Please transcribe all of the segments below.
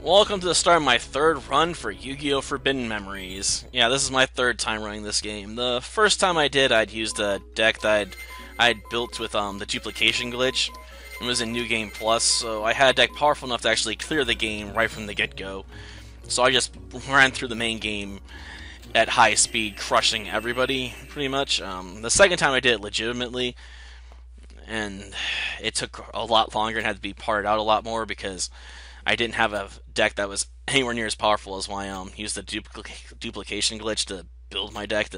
Welcome to the start of my third run for Yu-Gi-Oh! Forbidden Memories. Yeah, this is my third time running this game. The first time I did, I'd used a deck that I'd built with the duplication glitch. It was in New Game Plus, so I had a deck powerful enough to actually clear the game right from the get-go. So I just ran through the main game at high speed, crushing everybody, pretty much. The second time I did it legitimately, and it took a lot longer and had to be parted out a lot more because I didn't have a deck that was anywhere near as powerful as my used the duplication glitch to build my deck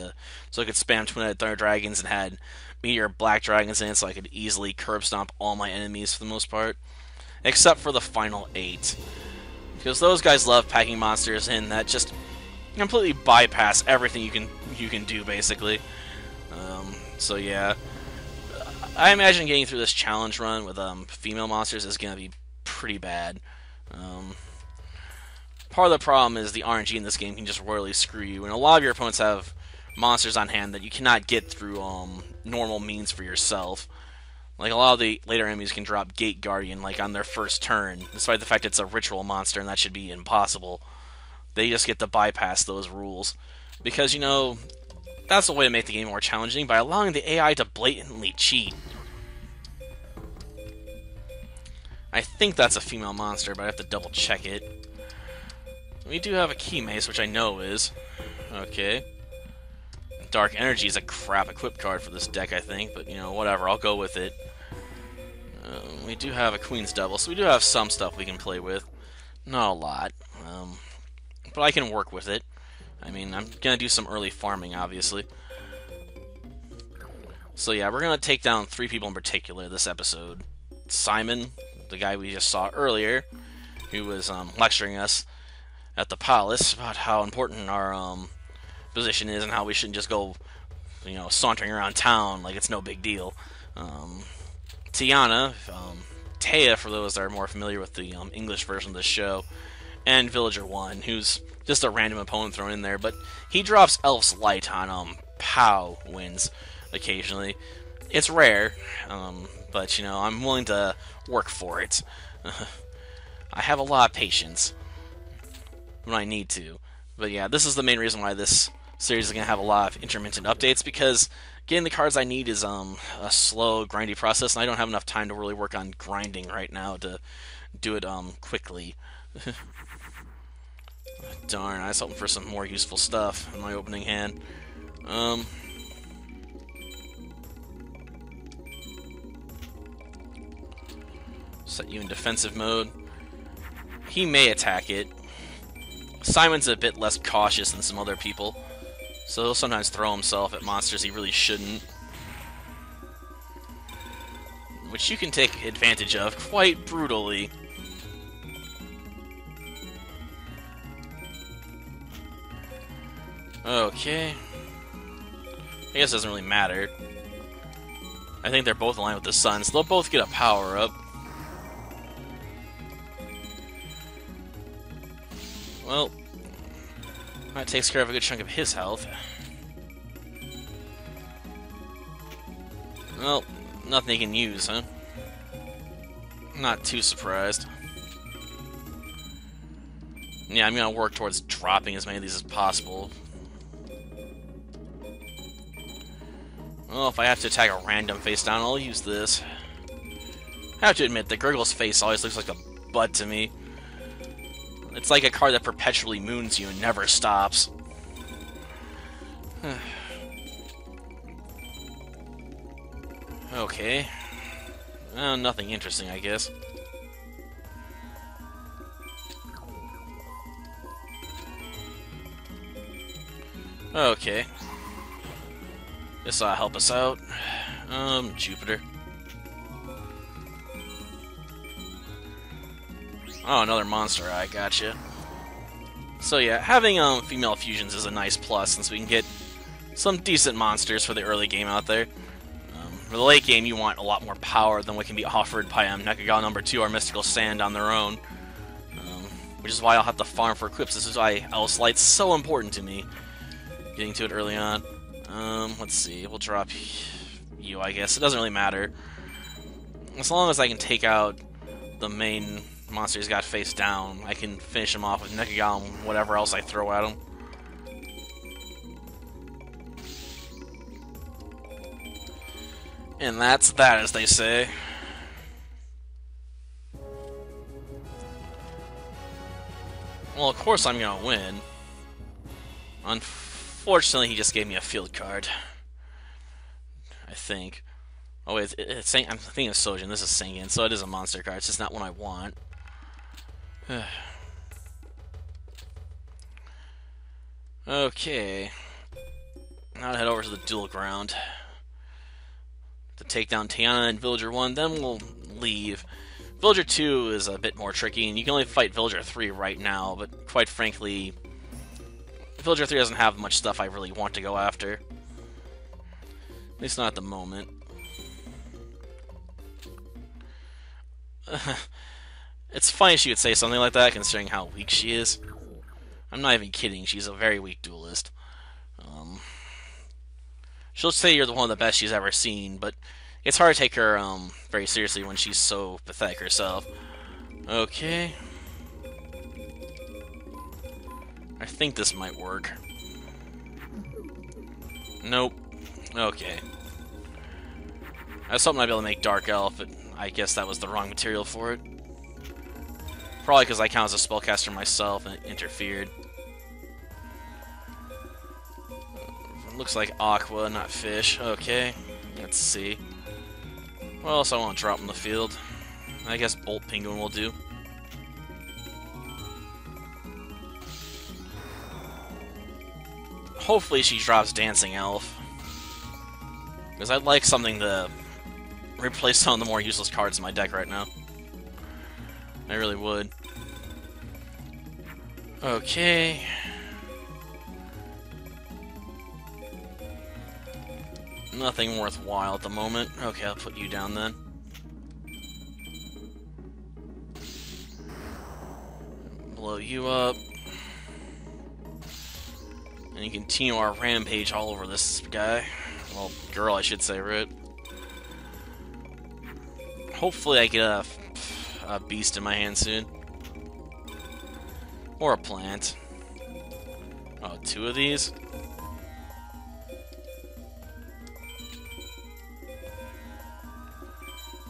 so I could spam twin-headed thunder dragons and had meteor black dragons in it so I could easily curb stomp all my enemies for the most part, except for the final 8 because those guys love packing monsters in that just completely bypass everything you can do basically. So yeah, I imagine getting through this challenge run with female monsters is gonna be pretty bad. Part of the problem is the RNG in this game can just royally screw you, and a lot of your opponents have monsters on hand that you cannot get through normal means for yourself. Like, a lot of the later enemies can drop Gate Guardian like on their first turn, despite the fact it's a ritual monster and that should be impossible. They just get to bypass those rules. Because, you know, that's a way to make the game more challenging, by allowing the AI to blatantly cheat. I think that's a female monster, but I have to double check it. We do have a Key Mace, which I know is. Okay. Dark Energy is a crap equip card for this deck, I think, but, you know, whatever, I'll go with it. We do have a Queen's Double, so we do have some stuff we can play with. Not a lot. But I can work with it. I mean, I'm gonna do some early farming, obviously. So yeah, we're gonna take down 3 people in particular this episode. Simon, the guy we just saw earlier, who was lecturing us at the palace about how important our position is and how we shouldn't just go, you know, sauntering around town like it's no big deal. Tiana, Taya, for those that are more familiar with the English version of the show, and Villager 1, who's just a random opponent thrown in there, but he drops Elf's Light on POW wins occasionally. It's rare, but, you know, I'm willing to work for it. I have a lot of patience when I need to. But yeah, this is the main reason why this series is going to have a lot of intermittent updates, because getting the cards I need is a slow, grindy process, and I don't have enough time to really work on grinding right now to do it quickly. Darn, I was hoping for some more useful stuff in my opening hand. Set you in defensive mode. He may attack it. Simon's a bit less cautious than some other people, so he'll sometimes throw himself at monsters he really shouldn't, which you can take advantage of quite brutally. Okay. I guess it doesn't really matter. I think they're both aligned with the sun, so they'll both get a power-up. Well, that takes care of a good chunk of his health. Well, nothing he can use, huh? Not too surprised. Yeah, I'm gonna work towards dropping as many of these as possible. Well, if I have to attack a random face down, I'll use this. I have to admit, the Gurgle's face always looks like a butt to me. It's like a card that perpetually moons you and never stops. Okay. Well, nothing interesting, I guess. Okay. This ought to help us out. Jupiter. Oh, another monster eye, gotcha. So yeah, having female fusions is a nice plus, since we can get some decent monsters for the early game out there. For the late game, you want a lot more power than what can be offered by Nekagao number 2 or Mystical Sand on their own. Which is why I'll have to farm for equips. This is why Elf's Light's so important to me. Getting to it early on. Let's see, we'll drop you, I guess. It doesn't really matter. As long as I can take out the main monster's got face down, I can finish him off with Nekagao and whatever else I throw at him. And that's that, as they say. Well, of course I'm gonna win. Unfortunately, he just gave me a field card. I think. Oh wait, I'm thinking of Sojin. This is Singin, so it is a monster card. It's just not one I want. Okay. Now to head over to the duel ground to take down Tiana and Villager 1, then we'll leave. Villager 2 is a bit more tricky, and you can only fight Villager 3 right now, but quite frankly, Villager 3 doesn't have much stuff I really want to go after. At least not at the moment. It's funny she would say something like that, considering how weak she is. I'm not even kidding, she's a very weak duelist. She'll say you're one of the best she's ever seen, but it's hard to take her very seriously when she's so pathetic herself. Okay. I think this might work. Nope. Okay. I was hoping I'd be able to make Dark Elf, but I guess that was the wrong material for it. Probably because I count as a spellcaster myself and it interfered. Looks like Aqua, not Fish. Okay, let's see. What else I want to drop in the field? I guess Bolt Penguin will do. Hopefully she drops Dancing Elf. Because I'd like something to replace some of the more useless cards in my deck right now. I really would. Okay. Nothing worthwhile at the moment. Okay, I'll put you down then. Blow you up. And you continue our rampage all over this guy. Well, girl, I should say, right? Hopefully I get a beast in my hand soon. Or a plant. Oh, 2 of these?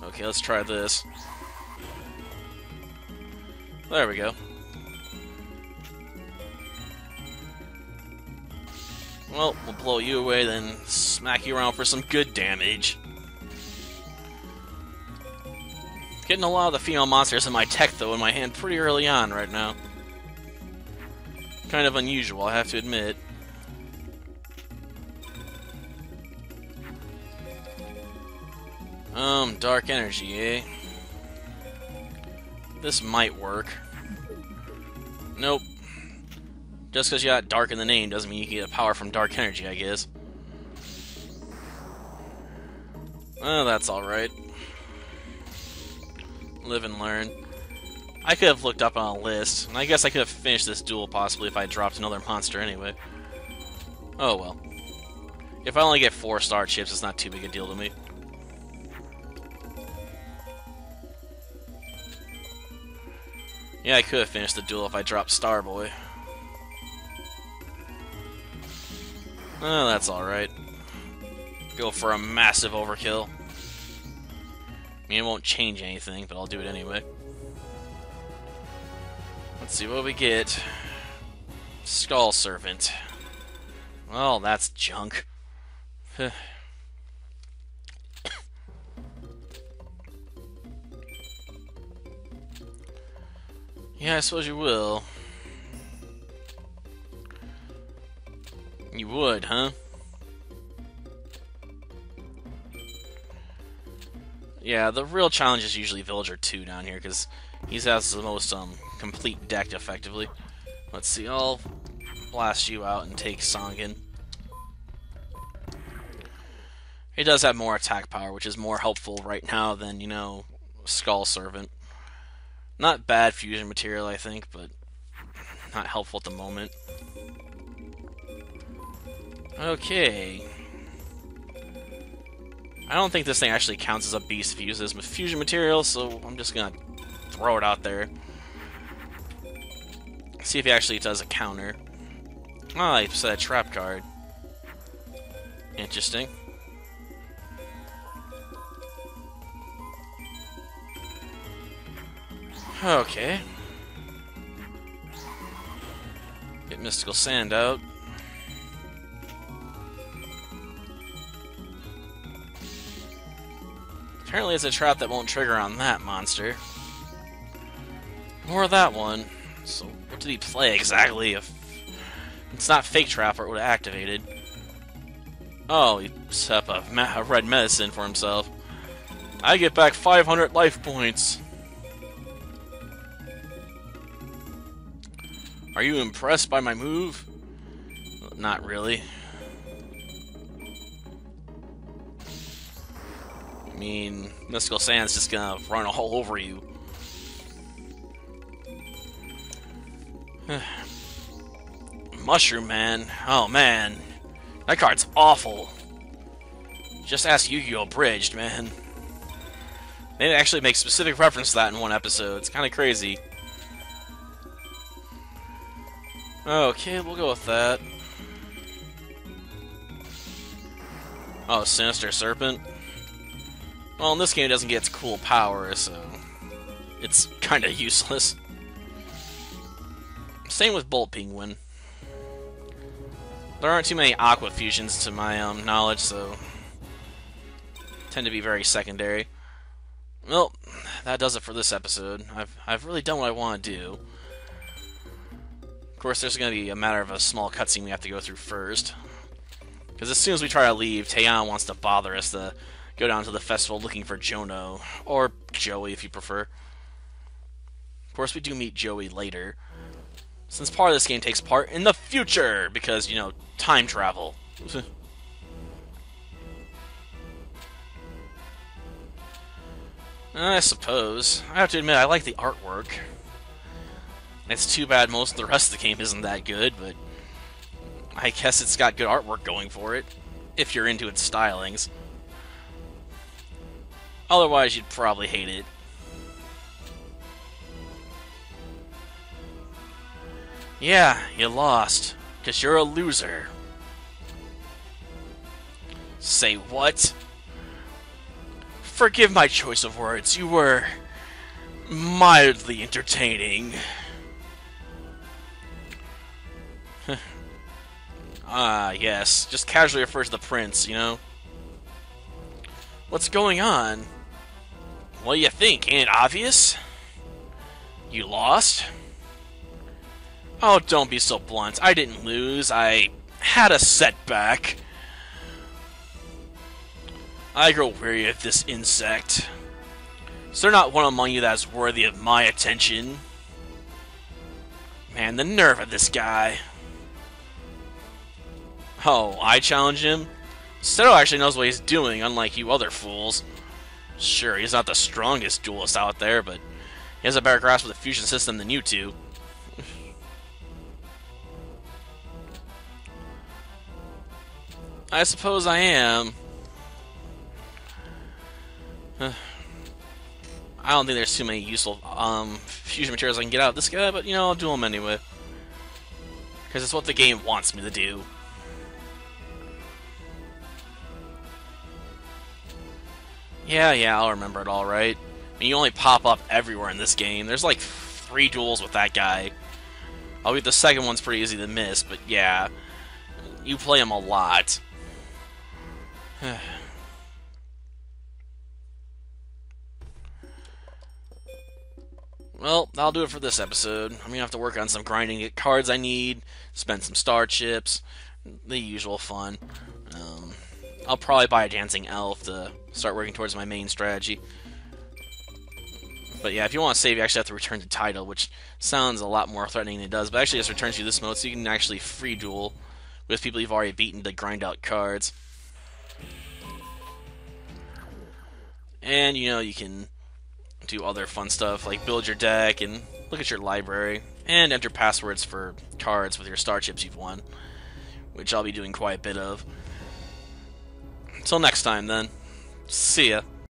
Okay, let's try this. There we go. Well, we'll blow you away, then smack you around for some good damage. Getting a lot of the female monsters in my tech, though, in my hand pretty early on right now. Kind of unusual, I have to admit. Dark energy, eh? This might work. Nope. Just because you got dark in the name doesn't mean you can get power from dark energy, I guess. Oh, that's alright. Live and learn. I could have looked up on a list, and I guess I could have finished this duel possibly if I dropped another monster anyway. Oh well. If I only get 4-star chips, it's not too big a deal to me. Yeah, I could have finished the duel if I dropped Starboy. Oh, that's alright. Go for a massive overkill. I mean, it won't change anything, but I'll do it anyway. Let's see what we get. Skull Servant. Well, that's junk. Yeah, I suppose you will. You would, huh? Yeah, the real challenge is usually Villager 2 down here, because he has the most complete deck, effectively. Let's see, I'll blast you out and take Songin. He does have more attack power, which is more helpful right now than, you know, Skull Servant. Not bad fusion material, I think, but not helpful at the moment. Okay. I don't think this thing actually counts as a beast if it uses fusion material, so I'm just gonna throw it out there. See if he actually does a counter. Oh, he set a trap card. Interesting. Okay. Get Mystical Sand out. Apparently it's a trap that won't trigger on that monster. Or that one. So what did he play exactly? If it's not Fake Trap, or it would have activated. Oh, he set up a red medicine for himself. I get back 500 life points. Are you impressed by my move? Not really. I mean, Mystical Sand's just gonna run all over you. Mushroom Man. Oh man. That card's awful. Just ask Yu-Gi-Oh! Bridged, man. They actually make specific reference to that in one episode. It's kind of crazy. Okay, we'll go with that. Oh, Sinister Serpent. Well, in this game it doesn't get its cool power, so it's kind of useless. Same with Bolt Penguin. There aren't too many Aqua fusions to my knowledge, so tend to be very secondary. Well, that does it for this episode. I've really done what I want to do. Of course, there's going to be a matter of a small cutscene we have to go through first. Because as soon as we try to leave, Taeyan wants to bother us to go down to the festival looking for Jono. Or Joey, if you prefer. Of course, we do meet Joey later. Since part of this game takes part in the future, because, you know, time travel. I suppose. I have to admit, I like the artwork. It's too bad most of the rest of the game isn't that good, but I guess it's got good artwork going for it, if you're into its stylings. Otherwise, you'd probably hate it. Yeah, you lost, because you're a loser. Say what? Forgive my choice of words, you were mildly entertaining. Ah, yes, just casually refers to the prince, you know? What's going on? What do you think? Ain't it obvious? You lost? Oh, don't be so blunt. I didn't lose. I had a setback. I grow weary of this insect. Is there not one among you that is worthy of my attention? Man, the nerve of this guy. Oh, I challenge him? Seto actually knows what he's doing, unlike you other fools. Sure, he's not the strongest duelist out there, but he has a better grasp of the fusion system than you two. I suppose I am. I don't think there's too many useful fusion materials I can get out of this guy, but you know, I'll do them anyway. Because it's what the game wants me to do. Yeah, I'll remember it all right. I mean, you only pop up everywhere in this game. There's like 3 duels with that guy. I'll bet the second one's pretty easy to miss, but yeah. You play him a lot. Well, that'll do it for this episode. I'm gonna have to work on some grinding, get cards I need, spend some star chips, the usual fun. I'll probably buy a dancing elf to start working towards my main strategy. But yeah, if you want to save, you actually have to return to title, which sounds a lot more threatening than it does, but actually just returns you this mode, so you can actually free duel with people you've already beaten to grind out cards. And, you know, you can do other fun stuff, like build your deck and look at your library, and enter passwords for cards with your star chips you've won, which I'll be doing quite a bit of. Until next time, then. See ya.